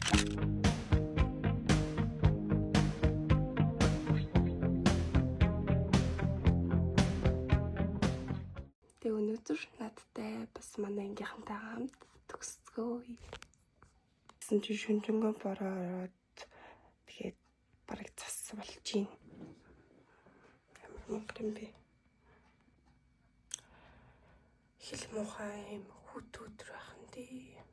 Тэгээ өнөөдөр надтай бас манай ангийнхантай хамт төгсгөө. Гэсэн чи шүнжэнгөө бороод тэгээд бараг цас болж байна. Ямар мөнгө юм бэ? Хэл муухай юм хүүтүүд байхан дээ.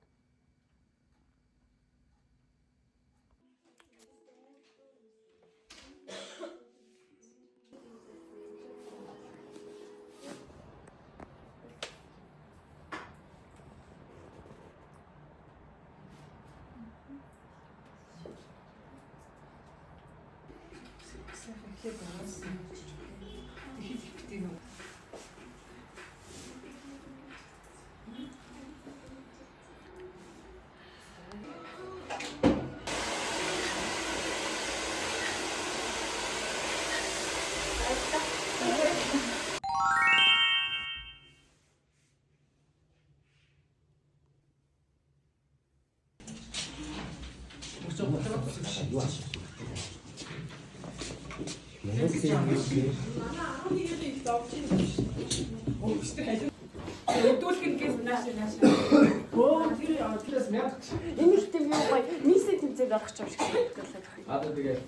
Эмэгтэй юу гоё нийсээ тэмцээд авах ч юм шиг санагдаж байна. Одоо тэгээд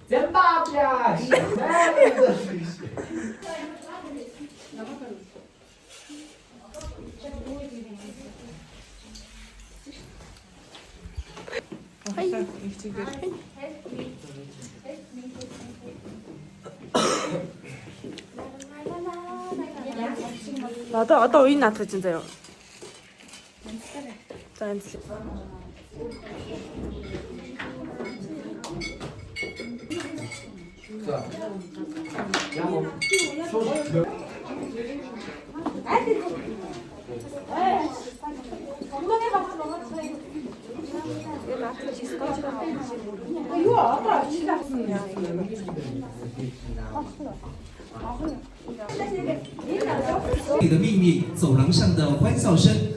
Зэмбабве. Одоо уян наадах гэж байна заяа. За энэ. За. Ямо. Шууд. Юу одоо ачилсан юм. 你的秘密，走廊上的欢笑声。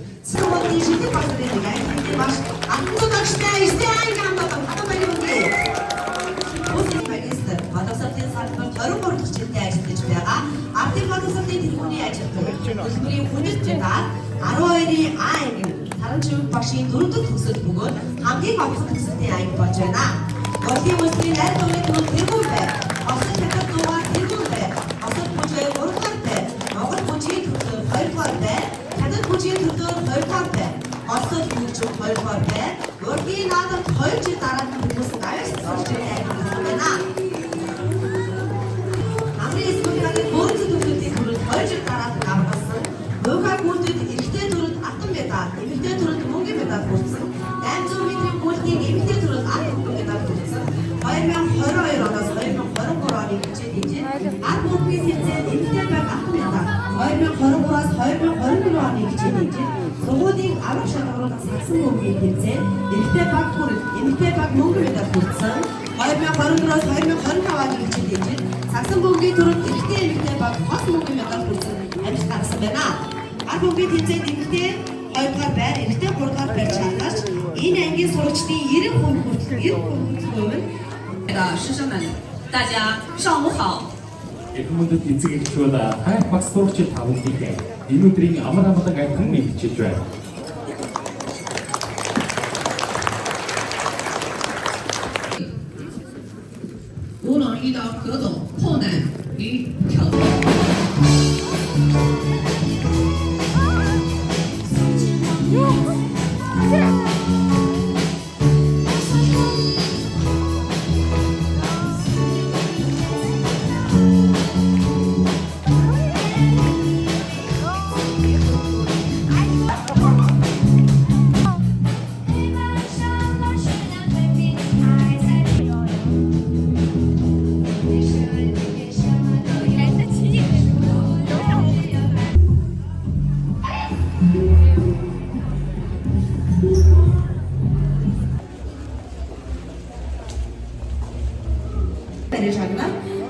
师生们，大家上午好。 Эдмүндэд эцэг эхчүүд хайр багс сурагчид тавуудыг энэ өдрийн амар амгалан амтан мэдчилж байна. 舞蹈遇到何总后男与挑逗。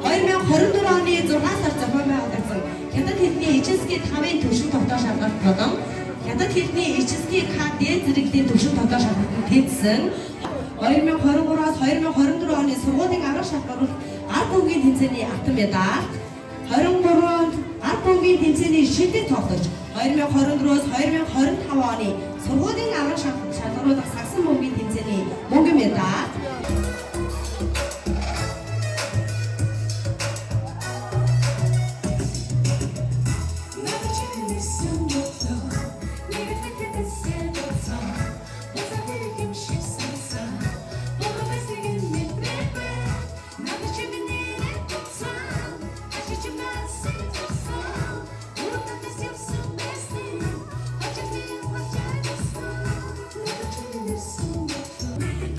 2024 оны 6 сар зохион байгуулагдсан Хятад хэлний HSK 5-ын төвшин тогтоох шалгалт болон Хятад хэлний HSK K-D зэрэглэлийн төвшин тогтоох шалгалтанд тэнцсэн 2023-аас 2024 оны сургуулийн арга шалгаруулалт ард түмгийн тэмцээний алтан медаль, 23-нд ард түмгийн тэмцээний шилдэг тоглогч, 2024-өөс 2025 оны сургуулийн арга шалгаруулалт сагсан бөмбөгийн тэмцээний мөнгөн медаль,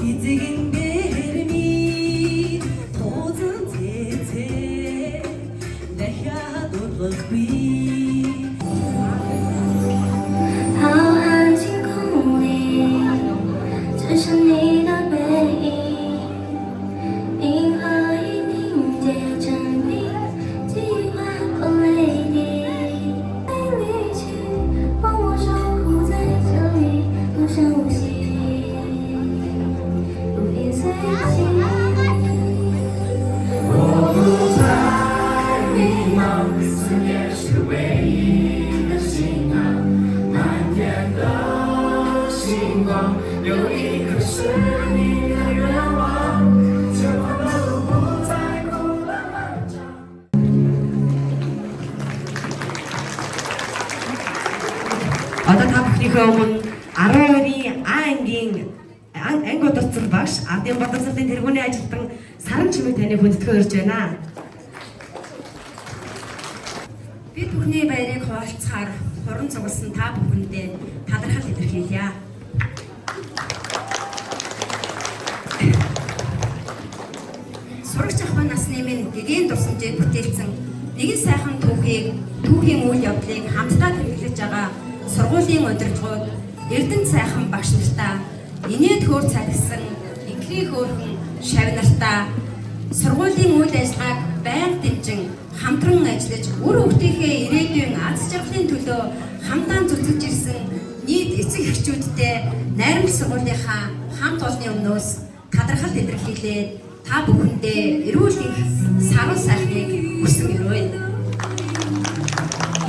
эзэгэн дэрми тозон зэцэ дахиад ургахгүй 浩瀚星空里，只剩你的背影。银河已凝结成冰，计划过泪滴。没力气帮我守护在这里，多想无息，如影随形。我不再迷茫，思念是唯一的信仰。 满天的星光，有一颗是你的愿望，前方的路不再苦了漫长。 Одоо та бүхнийхээ өмнө 12-ийн А ангийн анги удирдсан багш Ардын боловсролын тэргүүний ажилтан Саран чимэг таны хүндэтгэн өрж байна. Бид бүхний баярыг хуваалцахаар хуран цугласан та бүхэндээ талархал илэрхийлье. Сурагч ахуйн насны минь гэгээн дурсамжийг бүтээлсэн нэгэн сайхан түүхийн үйл явдлыг хамтдаа тэмдэглэж байгаа сургуулийн удирдлагууд Эрдэнэ сайхан багш нартаа инээд хөөр цагсан инхний хөөрхөн шав нартаа сургуулийн үйл ажиллагааг байнга дэмжин хамтран ажиллаж үр хүүхдийнхээ ирээдүйн аз жаргалын төлөө хамтаан зүтгэж ирсэн нийт эцэг эхчүүдтэй найрамд сургуулийнхаа хамт олонны өмнөөс талархал илэрхийлээд та бүхэндээ эрүүл их сарвал сайхныг хүсэн өрөөе.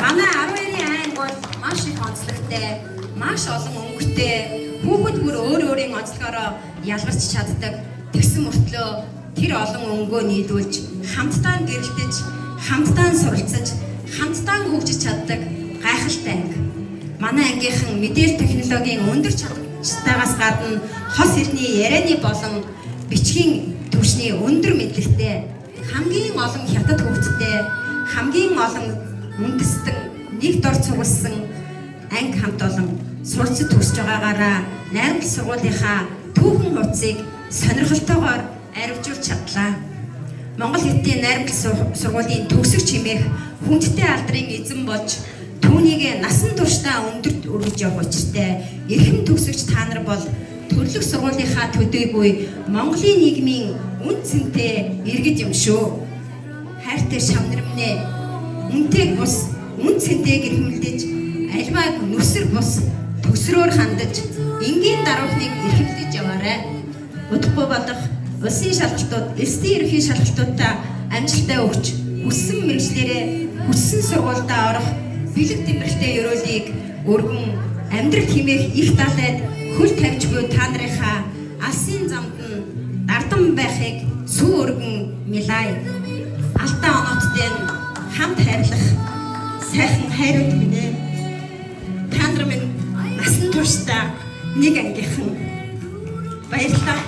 Манай 12-ийн анги бол маш их онцлогтой, маш олон өнгөтэй, хүүхэд бүр өөрийн онцлогоороо ялгарч чаддаг. Тэгсэн мөртлөө тэр олон өнгөө нийлүүлж хамтдаа гэрэлтэж, хамтдаа суралцаж, хамтдаа хөгжиж чаддаг гайхалтай анги. Манай ангийнхан мэдээлэл технологийн өндөр чадвартайгаас гадна хос хэлний ярианы болон бичгийн түвшний өндөр мэдлэгтэй, хамгийн олон хятад хөгжтэй, хамгийн олон үндэстэн нэг дор цугласан анги хамт олон суралцж төгсөж байгаагаараа найрамд сургуулийнхаа түүхэн хуудсыг сонирхолтойгоор аривжуулж чадлаа. Монгол Хятадын найрамд сургуулийн төгсөгч хэмээх хүндтэй алдрын эзэн болж түүнийг насан туршдаа өндөр өргөж явах учиртай эрхэм төгсөгч та нар бол төрлөх сургуулийнхаа төдийгүй Монголын нийгмийн үн цэнтэй иргэд юм шүү. Хайртай шавнармнэ үнтэйг бус үн цэнтэйг эрхэмлдэж альваг нүсэр бус төсрөөр хандаж энгийн даруйхныг эрхэмлэж яваарай. Удахгүй болох улсын шалгалтууд, элсдийн ерөнхий шалгалтуудаа амжилтаа өгч хүссэн мэргэжлэрээ хүссэн сургуультай орох бэлэг тэмрэлтэй ёроолыг өргөн амьдрал хэмээх их далайд хөл тавьж буй та нарынхаа алсын замд нь дардан байхыг сүү өргөн милай. Алдаа оноотой хамт хайрлах сайхан хайрууд минь ээ. Та нар минь насан туршдаа нэг ангийнхан баярлалаа.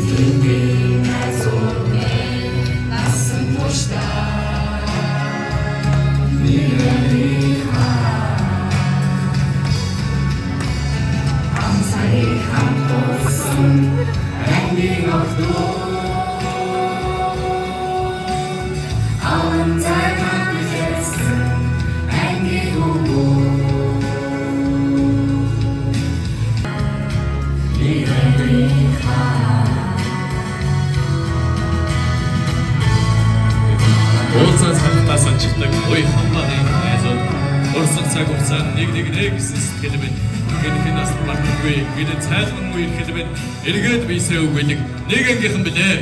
We Уулзаа цаанаас анчдаг уян хамгааны найзууд урсгал цаг хугацаанд нэг гэсэн сэтгэл минь гэнхэн нас мартахгүй гинэ цайлган үе ирэхэд минь эргээд бийсрээ үгэлэг нэг ангийнхан билээ.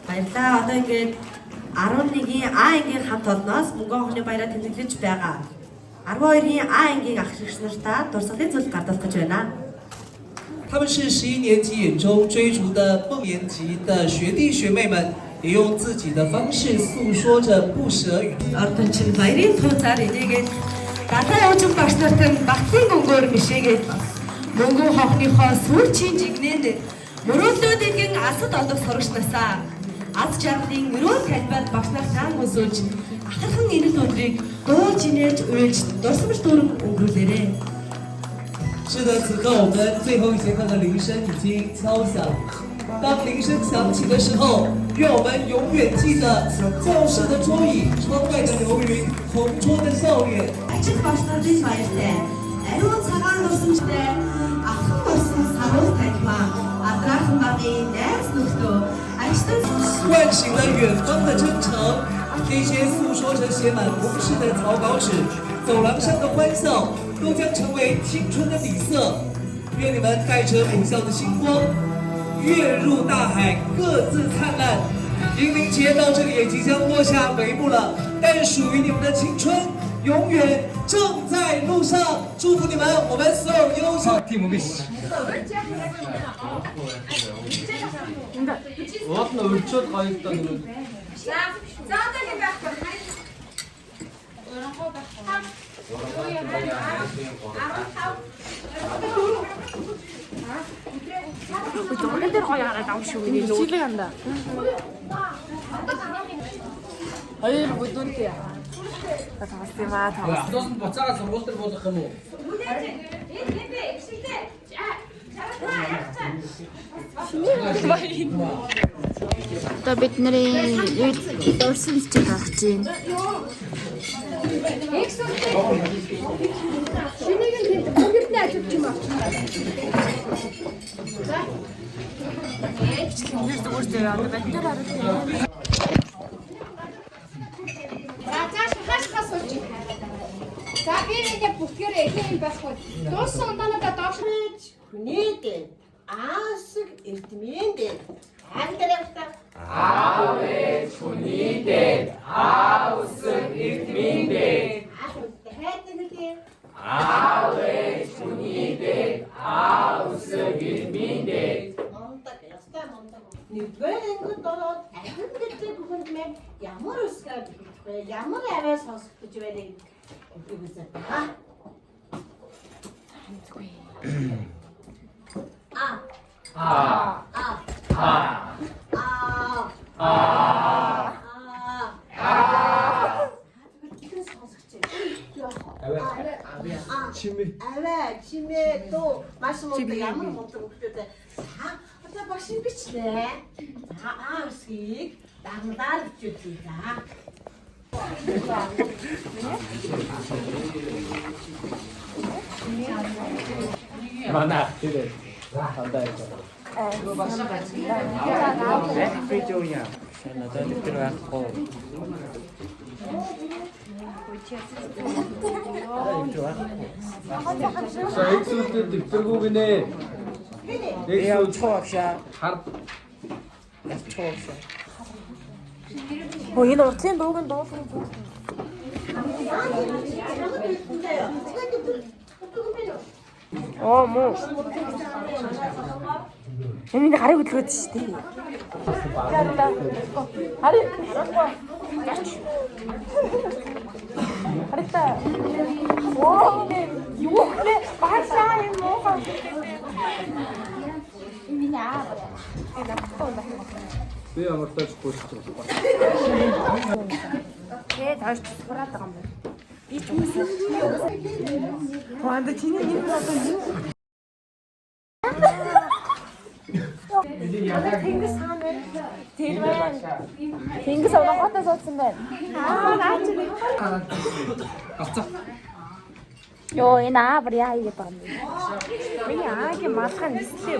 Баярлалаа. Одоо ингээд 11-ийн А ангийн хамт олноос мөнгө хоолны баяраа тэмдэглэж байгаа. 12-ийн А ангийн ах шигч нартаа дурсгалын зүйл гардуулах гэж байна. 他们是11年级眼中追逐的梦妍级的学弟学妹们，也用自己的方式诉说着不舍与。 Ордончин баярын тууцаар энийгээд гадаа явж багш нартай багтын мөнгөөр мишээгээд мөнгө хоохныхоо сүүлчийн жигнэнд мөрөөлөөд иргэн асад олох сурагчнасаа аз жаргалын мөрөөл талбайд багш нар таан өсөж ахархан ирэл өдрийг дуулж инээж уйлж дурсамж дүүрэн өнгөрүүлээрэ. 是的，此刻我们最后一节课的铃声已经敲响。当铃声响起的时候，愿我们永远记得教室的桌椅、窗外的流云、同桌的笑脸。 Ажил багш нарын баяртай, ариун цагаан дурсамжтай, ахын болсон саруу таньмаа, агаархан багын найз нөхдөө, ажил 唤醒了远方的真诚，那些诉说着写满红事的草稿纸，走廊上的欢笑，都将成为青春的底色。愿你们带着母校的星光，跃入大海，各自灿烂。迎明节到这里也即将落下帷幕了，但属于你们的青春，永远正在路上。祝福你们，我们所有优秀。 Уул нь өрчөөд гоёлтой нэг. Жогон дээр гоё хараад авах шүү. Сэлэг анда. Хоёр бүдүүнтэй. Тавсмаа тавс. Одоос нь буцаагаа сургууль дээр болох юм уу? Одоо бид нарын дурсан зүйл гарч байна. Шинийг нь бүгдний ажиллаж юм авчих. Зүгээр дээр одоо бид нар хараад. Цааш хаш хас болж. За би нэг бүтгэрээ ийм байхгүй. Дууссан онооноос доош Хүнийдээ аасыг эрдмээндээ ангиравта Аавэ хүнийдээ аасыг эрдмээндээ хайдэнэдээ Аавэ хүнийдээ аасыг эрдмээндээ монтаг ястаа монтаг нэгдүгээр ангид болоод ахин гэдэг бүхэнд мэн ямар өсгөө бэ ямар аваа сонсох гэж байна гэдэг үзээ та чимээ то маш мундаг ямар мундаг хөлтөд одоо башин бичлээ үсгийг дагнадаар бичүүлээ за Манай тэр хандаа их. Видеоя. Надад тэр байхгүй. Сайн зүйлтэй дэвтэргүй гинэ. Яг чоогшаа. Хар. Чоогшаа. Хөө энэ уртлын дууг нь дуулах юм. Муу. Миний гарыг хөдлөөд шүү дээ. Хараа. Оо, юу вэ? Баашаа юм уу? Миний аа. Би амартаж pósчих. Тэ тааш сураад байгаа юм байна. Би ч үгүй. Хонд чиний нэг одоо юу? Тэнгис хаана вэ? Тэр байна. Тэнгис онготой суудсан байна. Наач нэг. Авцаа. Йоо энэ аавар яа хийгээд байгаа юм бэ? Миний аагийн малгай нислээ.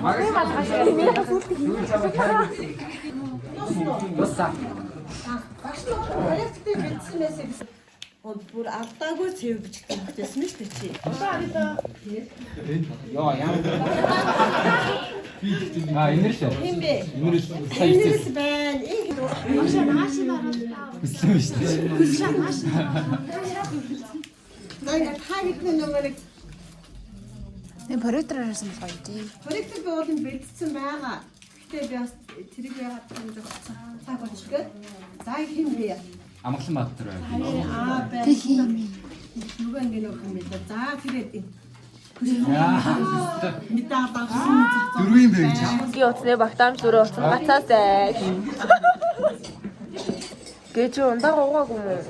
Магай малгай шиг миний сүлтийг. Босса. Багш нь проектыг бичснээс гэсэн. Бүр алдаагүй цэв бичдэг хэрэгтэйсэн шүү дээ чи. Яа яа. Энэр шээ. Тийм бэ. Энэрс Энэс байна. Машин ороод Бислээ шүү дээ. машин. Наа тагны нөмөрийг Проектор харсан болохоор тийм. проектыг би уулын бэлдсэн байгаа. Гэтэ би бас тэрийг яагаад юм зогссон. Цаг болчихгоо. За хин би. Амгалан Баатар байна. Аа байна. Нөгөө ингэ нөх юм байна. За тэгээд мэдээ багсан. Дөрвийн бэ гэж. Би утасны багтаамж дөрөв утсан гацаасай. Гэж ундаа гоогүй юм уу?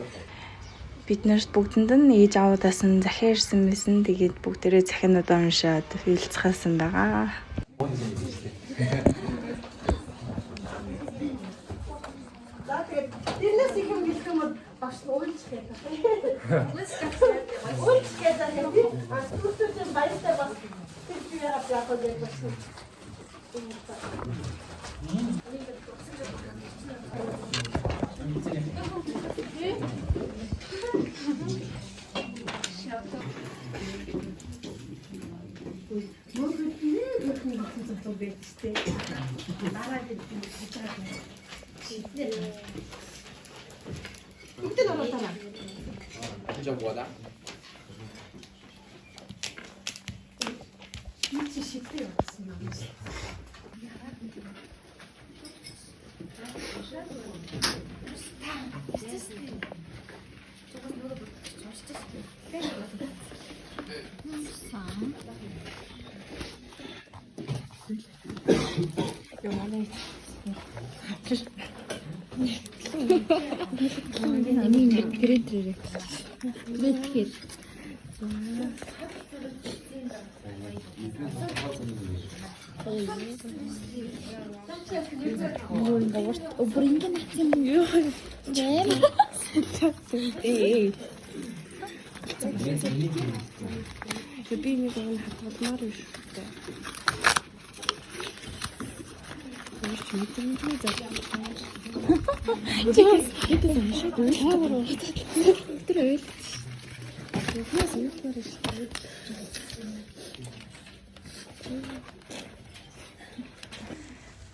Бид нарт бүгдэнд нь ээж аваадаас нь захиа ирсэн байсан. Тэгээд бүгдээрээ захиануудаа уншаад хилцгаасан байгаа. За тэгээд тэрнээс их юм хэлэх юм бол багш нь уйлж гэдэг. Уйлж гэдэг юм. А студентын баяртай бас тэр чигээр яах вэ гэж байна. Би нэг юм хатгалмаар юм шүү дээ.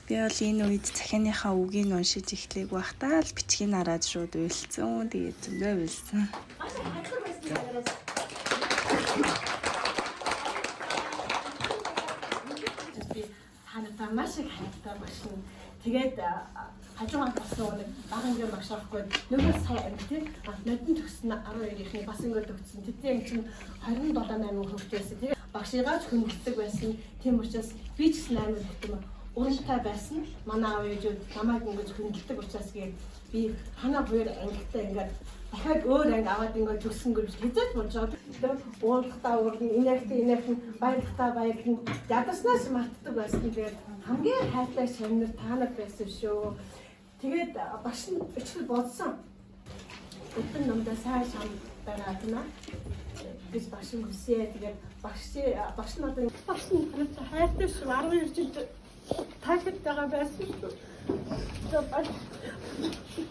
Би бол энэ үед захианыхаа үгийг уншиж эхлэх байхдаа л бичгийг хараад шууд уйлцсан. Тэгээд зөндөө уйлсан. Ханаа маш их хайртай машин. Тэгээд хажуугаар болсон нэг багангийн багш авахгүй нөгөө сая амт тийм нодон төгсөн 12-ийнхний бас ингээд төгсөн. Тэдний юм чинь 27-8 хүүхдээсэн. Тэгээд багшигаач хөндлөдөг байсан. Тийм учраас би ч гэсэн амар хөтөм уралтай байсан. Манай аав ээжүүд намайг ингэж хөндлөдөг учраас би ханаа хоёр ангитай ингээд дахиад өөр анги аваад ингээд төгсөн гэж хэзээ болж байгаа. Уурлахтаа уурна, инээхтэй баярлахтаа баярлна. Ядаснаас мартдаг байсан. Тэгээд хамгийн хайртай шавнар та нар байсан шүү. Тэгээд багш нь өчгөл бодсон. Өдөр намдаа сайн шам байгаа гэнэ. Бид багш нь хүсээ. Тэгээд багш нь одоо багш нь хайртай шүү. 12 жил тагт байгаа байсан шүү.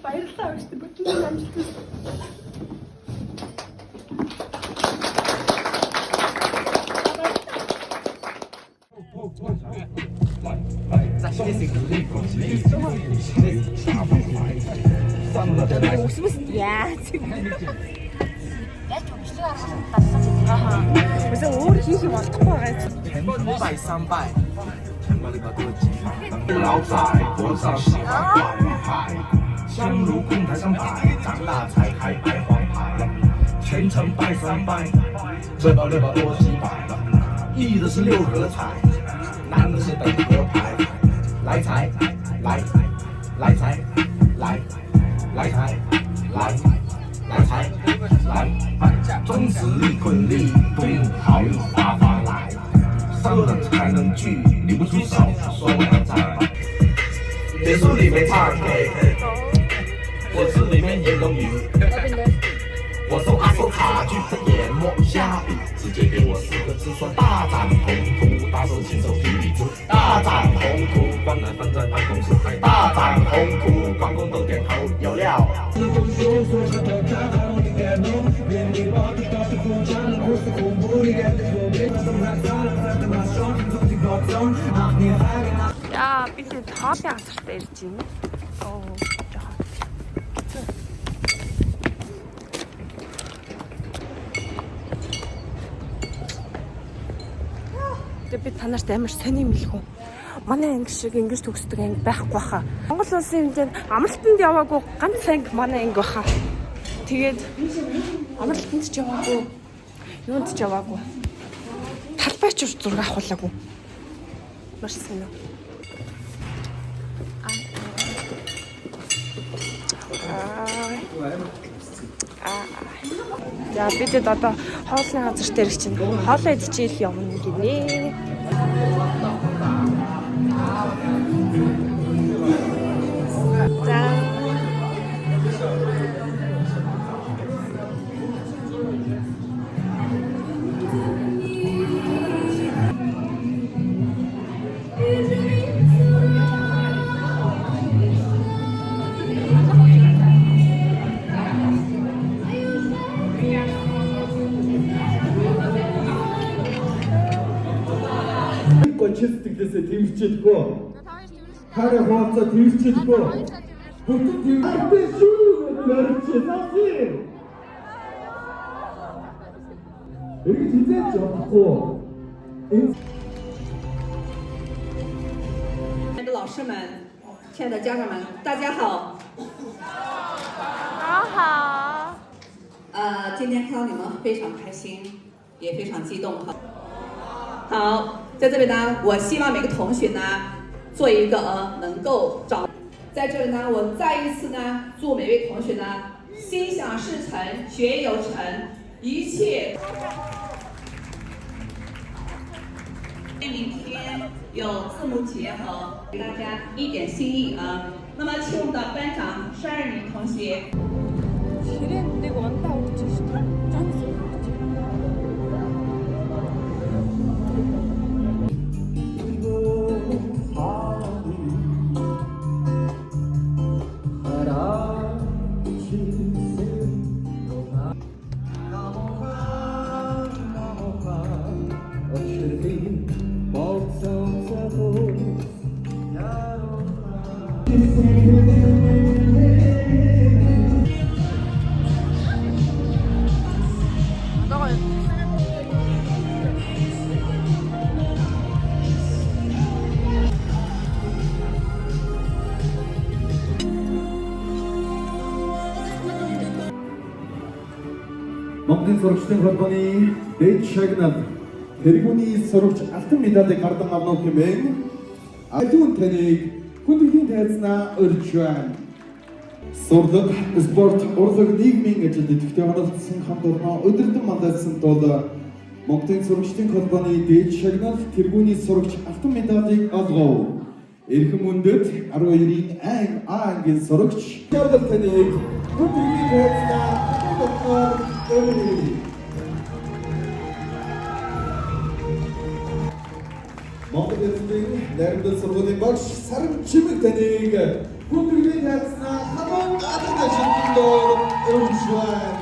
Баярлалаа шүү. Бүтэн амжилт. Усмас яа. 무슨 өөр хийх юм болохгүй байгаа юм.拜三拜，老仔多少喜欢挂鱼牌，香炉供台上摆，长大才开白黄牌，全程拜三拜，这包6包多几百，一的是6合彩，男的是等合牌，来财来来财来来财来来财来，终止力困力，动好运发发来，伤人才能聚，你不出手说我要再来，别墅里没唱 K， 我是里面也龙鱼。我收阿收卡具，研磨下笔，直接给我4个字说大展宏图，大手亲手提笔字，大展宏图，光南放在办公室，大展宏图，关公都点头有料。Яа, би тэр тоолын асартай ирж байна. Оо, жоо. Тэгээ би танарт амар сони юм хэлэх үү? Манай анги шиг ингэж төгсдөг анги байхгүй баха. Монгол улсын хэмжээнд амралтанд яваагүй ганц анги манай анги баха. Тэгээд амралтанд ч яваагүй. Юунд ч яваагүй. Талбайч зураг авахлаагүй. Маш сонио. За бидэд одоо хоолны газар дээр чинь хоолоо идчихэл явна гинэ. За Чистэгдээсээ тэмэрчээдгөө. Хараа хооцоо тэмэрчээдгөө. Бүтэн тэмэрчээ шүү. Мөрчээ. Эргэж хизээч явахгүй. 亲爱的老师们，亲爱的家长们，大家好。好。今天看到你们非常开心，也非常激动。好，在这里呢，我希望每个同学呢，做一个能够找。在这里呢，我再一次呢，祝每位同学呢，心想事成，学业有成，一切。明天有字幕结合，给大家一点心意啊。那么，请我们的班长12名同学。 Нэг ундаа өгч шүү дээ. Монголын сурагчдын холбооны дэд шагнал тэргүүний сурагч алтан медалийг гардан авна хэмээн ажуун таныг хүндэтгэлийн тайзнаа өрж байна. Сурлаг, спорт, урлаг, нийгмийн ажилд идэвхтэй оролцсон хамт олоноо өдөртөн манлайлсан тул Монголын сурагчдын холбооны дэд шагнал тэргүүний сурагч алтан медалийг олгов. Эрхэм мөндөд 12-ийн ангийн сурагч Жавдал таныг хүндэтгэлийн тайзнаа Монгол Улсын найрамдал сургуулийн багш Саран Чимэг таныг хүндэтгэлийн тайзнаа хамаан алга шилжүүлээр өргөж байна.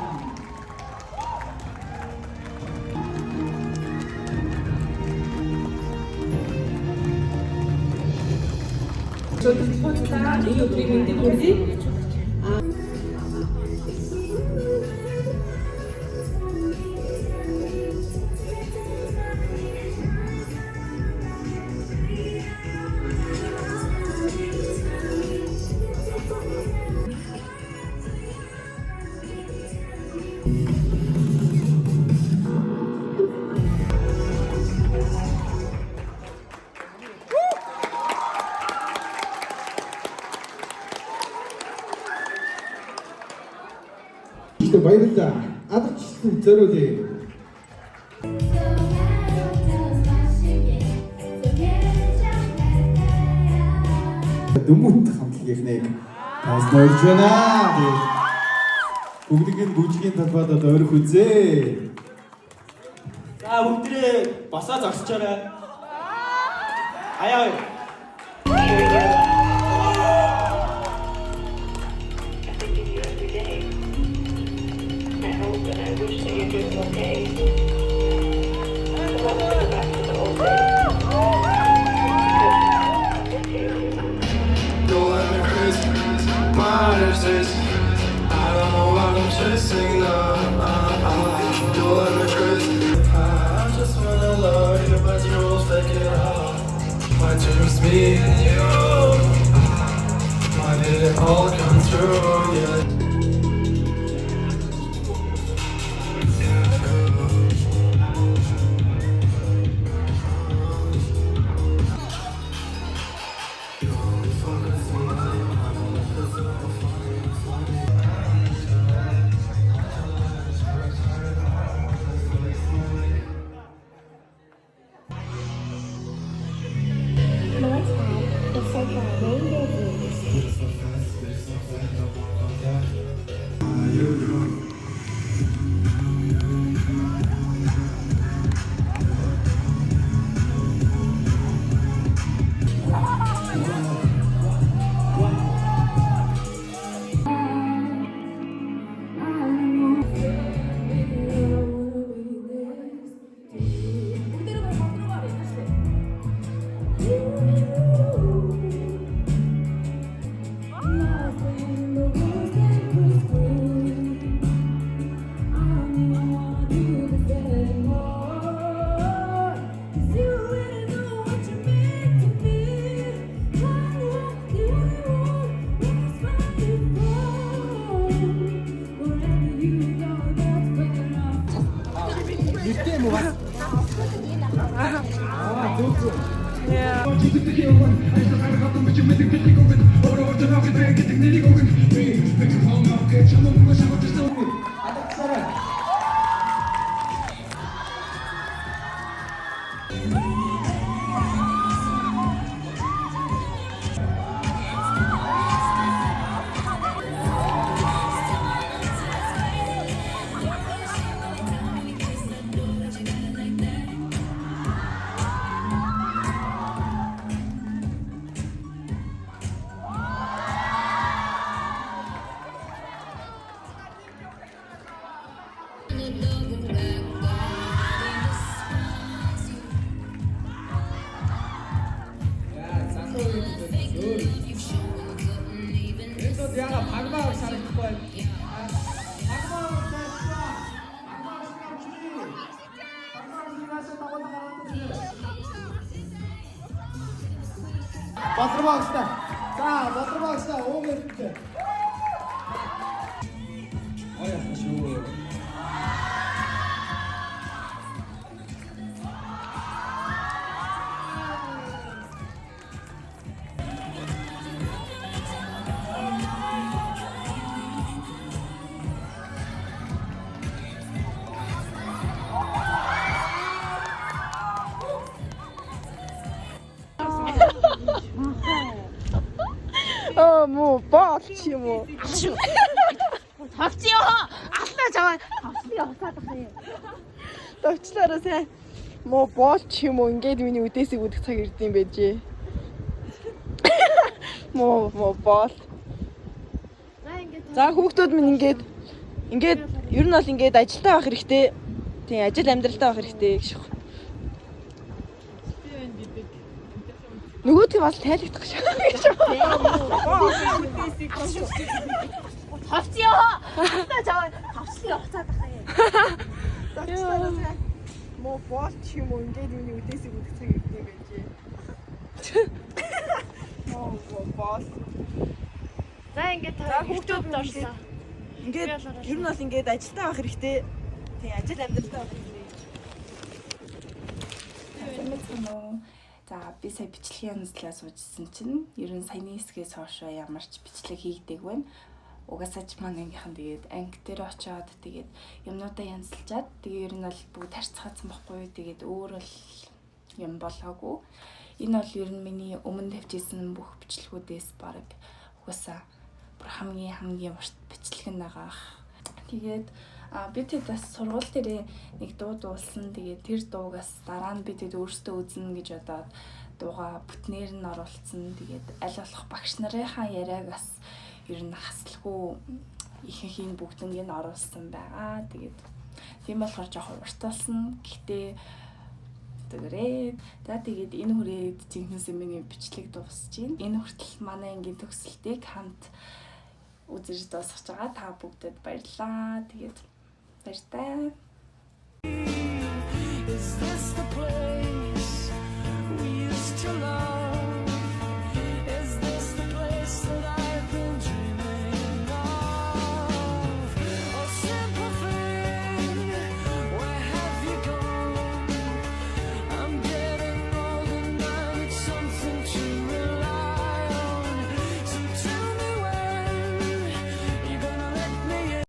Үзэгчтэй баярлалаа. Алдарчлан зориулъя. Дүмүнт хамтлагийнхныг таслуулж байна. Бүгдийн бүжгийн талбайд одоо өрх үзээ. За бүгдээ басаа зогсчоорой. Аяа. I don't know what I'm chasing now. Doing the crazy. I just wanna love you, but you won't fake it out. Why just me and you? Why did it all come true? Yeah. Батарбагстай. За, батарбагстай уугээртэй. Аяа шүү. 뭐 баалч юм уу? Тавцъя. Алнаа жаваа. Тавцъя хатаад байна. Товчлаараа сайн. Мо боолч юм уу? Ингээд миний үдээсийг үдэх цаг ирдэм байжээ. Мо боол. За хүүхдүүд минь ингээд ер нь бол ингээд ажилдаа байх хэрэгтэй. Тийм ажил амьдралдаа байх хэрэгтэй гэж шүү. Нөгөөдгөө бас тайлагдах шүү. Тавцъя. Алнаа жаваа. Тавцъя хатаад байна. Мо боолч юм уу? Ингээд миний үдээсийг үдэх цаг ирдэм байжээ. Мо боол. За ингээд хүүхдүүд орсон. Ингээд ер нь бол ингээд ажилдаа байх хэрэгтэй. Тийм ажил амьдралдаа байх хэрэгтэй. За би сая бичлэгийн онцлогоо суужсэн чинь ер нь саяны хэсгээс хойш ямар ч бичлэг хийгдэг байна. угаасаа ч маань ангийнхан тэгээд анги дээр очиод тэгээд юмнуудаа янзлчаад тэгээд ер нь бол бүгд харьцаацсан байхгүй. Тэгээд өөр бол юм болоогүй. Энэ бол ер нь миний өмнө тавьжсэн бүх бичлэгүүдээс бараг угаасаа бүр хамгийн урт бичлэг нь байгаа. Тэгээд би тэдээс сургууль дээр нэг дуу дуулсан. Тэгээд тэр дуугаас дараа нь би тэд өөрсдөө үзнэ гэж бодоод дууга бүтнээр нь оруулсан. Тэгээд аль болох багш нарынхаа яриагаас ер нь хаслгүй ихэнхийн бүгднийг нь оруулсан байгаа. Тэгээд тийм болохоор жоохон урт болсон. Гэхдээ тэгэрээ. За тэгээд энэ хүрээд жинхэнэ миний бичлэг дуусж байна. Энэ хүртэл манай ангийн төгсөлтийг хамт үзэж дуусгаж байгаа. Та бүгдэд баярлалаа. Тэгээд баяртай. Is this the place we used to love?